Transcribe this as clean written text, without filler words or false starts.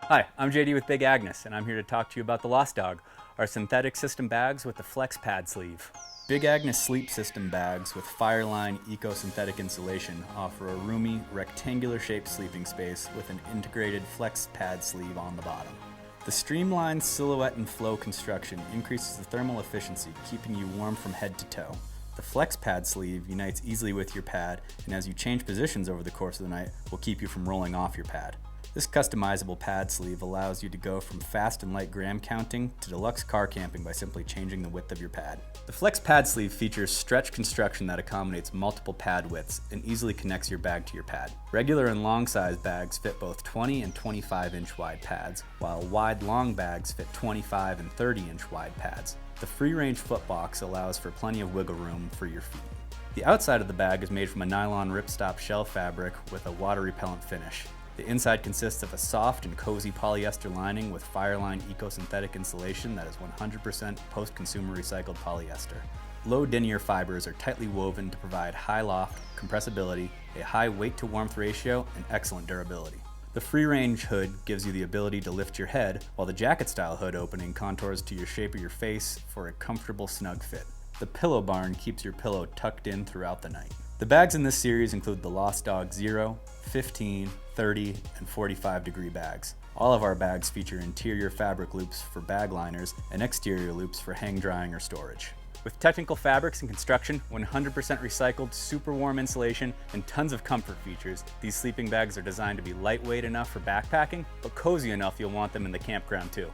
Hi, I'm JD with Big Agnes, and I'm here to talk to you about the Lost Dog, our synthetic system bags with the Flex Pad Sleeve. Big Agnes sleep system bags with Fireline eco-synthetic insulation offer a roomy, rectangular-shaped sleeping space with an integrated Flex Pad Sleeve on the bottom. The streamlined silhouette and flow construction increases the thermal efficiency, keeping you warm from head to toe. The Flex Pad Sleeve unites easily with your pad, and as you change positions over the course of the night, will keep you from rolling off your pad. This customizable pad sleeve allows you to go from fast and light gram counting to deluxe car camping by simply changing the width of your pad. The Flex Pad Sleeve features stretch construction that accommodates multiple pad widths and easily connects your bag to your pad. Regular and long size bags fit both 20 and 25-inch wide pads, while wide long bags fit 25 and 30-inch wide pads. The free-range footbox allows for plenty of wiggle room for your feet. The outside of the bag is made from a nylon ripstop shell fabric with a water-repellent finish. The inside consists of a soft and cozy polyester lining with Fireline eco-synthetic insulation that is 100% post-consumer recycled polyester. Low denier fibers are tightly woven to provide high loft, compressibility, a high weight-to-warmth ratio, and excellent durability. The free-range hood gives you the ability to lift your head, while the jacket-style hood opening contours to your shape of your face for a comfortable, snug fit. The pillow barn keeps your pillow tucked in throughout the night. The bags in this series include the Lost Dog 0, 15, 30, and 45 degree bags. All of our bags feature interior fabric loops for bag liners and exterior loops for hang drying or storage. With technical fabrics and construction, 100% recycled, super warm insulation, and tons of comfort features, these sleeping bags are designed to be lightweight enough for backpacking, but cozy enough you'll want them in the campground too.